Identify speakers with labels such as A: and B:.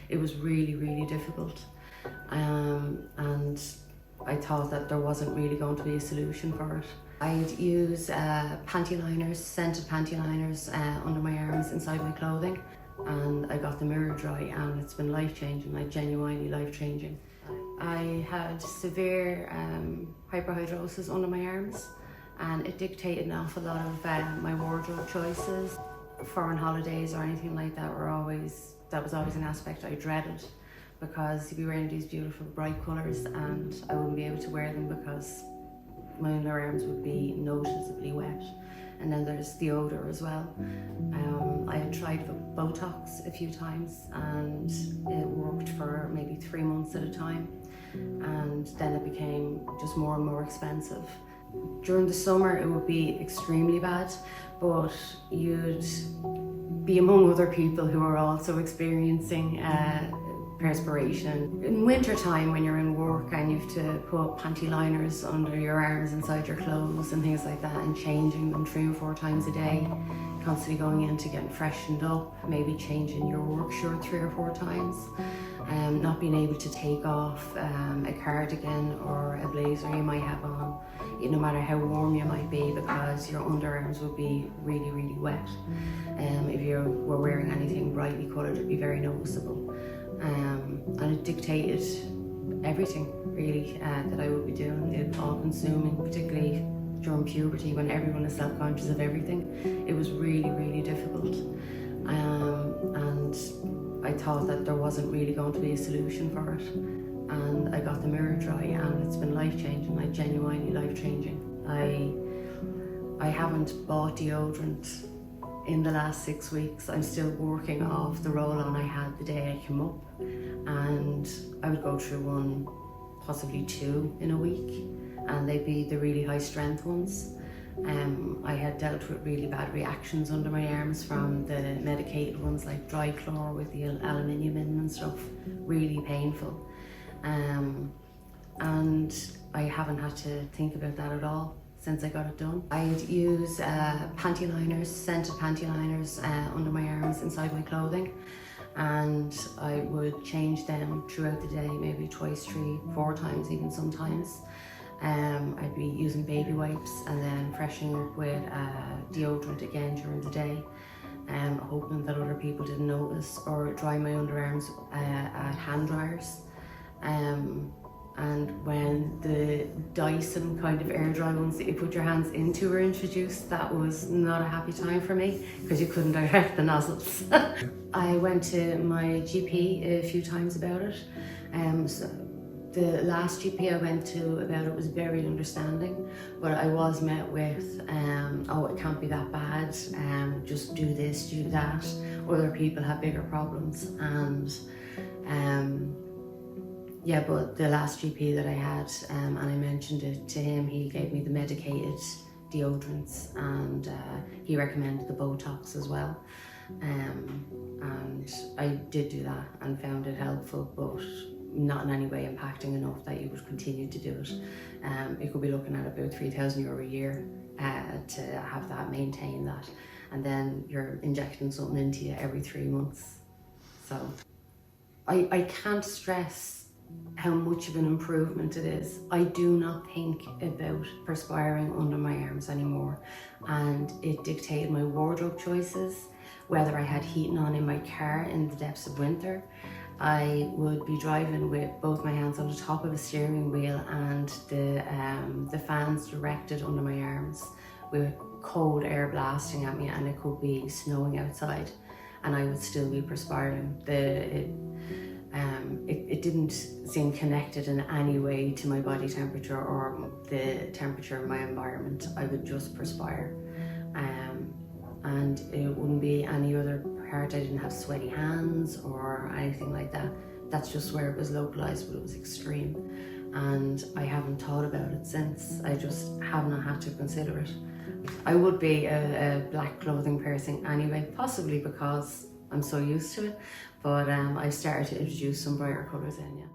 A: It was really, really difficult. And I thought that there wasn't really going to be a solution for it. I'd use panty liners, scented panty liners under my arms inside my clothing, and I got the mirror dry, and it's been life-changing, like genuinely life-changing. I had severe hyperhidrosis under my arms, and it dictated an awful lot of my wardrobe choices. Foreign holidays or anything like that that was always an aspect I dreaded, because you'd be wearing these beautiful bright colours and I wouldn't be able to wear them because my underarms would be noticeably wet. And then there's the odour as well. I had tried Botox a few times and it worked for maybe 3 months at a time, and then it became just more and more expensive. During the summer it would be extremely bad, but you'd be among other people who are also experiencing perspiration. In winter time, when you're in work and you have to put panty liners under your arms inside your clothes and things like that, and changing them 3 or 4 times a day, constantly going in to get freshened up, maybe changing your work shirt 3 or 4 times, not being able to take off a cardigan or a blazer you might have on, no matter how warm you might be, because your underarms would be really, really wet. If you were wearing anything brightly coloured, it'd be very noticeable. And it dictated everything really that I would be doing. It was all consuming, particularly during puberty when everyone is self-conscious of everything. It was really, really difficult. And I thought that there wasn't really going to be a solution for it. And I got the mirror dry, and it's been life-changing, like genuinely life-changing. I haven't bought deodorant in the last 6 weeks. I'm still working off the roll-on I had the day I came up, and I would go through 1, possibly 2 in a week, and they'd be the really high strength ones. I had dealt with really bad reactions under my arms from the medicated ones like Dry Chlor with the aluminium in and stuff, really painful. And I haven't had to think about that at all since I got it done. I'd use panty liners, scented panty liners under my arms inside my clothing, and I would change them throughout the day, maybe 2, 3, 4 times even sometimes. I'd be using baby wipes and then freshening up with deodorant again during the day, hoping that other people didn't notice, or dry my underarms at hand dryers. And when the Dyson kind of air dry ones that you put your hands into were introduced, that was not a happy time for me, because you couldn't direct the nozzles. I went to my GP a few times about it. So the last GP I went to about it was very understanding, but I was met with, oh, it can't be that bad, just do this, do that. Other people have bigger problems, and yeah, but the last GP that I had, and I mentioned it to him, he gave me the medicated deodorants, and he recommended the Botox as well. And I did do that and found it helpful, but not in any way impacting enough that you would continue to do it. You could be looking at about €3,000 a year to have that, maintain that, and then you're injecting something into you every 3 months. So I can't stress how much of an improvement it is. I do not think about perspiring under my arms anymore, and it dictated my wardrobe choices, whether I had heating on in my car in the depths of winter. I would be driving with both my hands on the top of a steering wheel and the fans directed under my arms, with cold air blasting at me, and it could be snowing outside and I would still be perspiring. It didn't seem connected in any way to my body temperature or the temperature of my environment. I would just perspire, and it wouldn't be any other part. I didn't have sweaty hands or anything like that. That's just where it was localized, but it was extreme, and I haven't thought about it since. I just have not had to consider it. I would be a black clothing person anyway, possibly because I'm so used to it, but I've started to introduce some brighter colours in, yeah.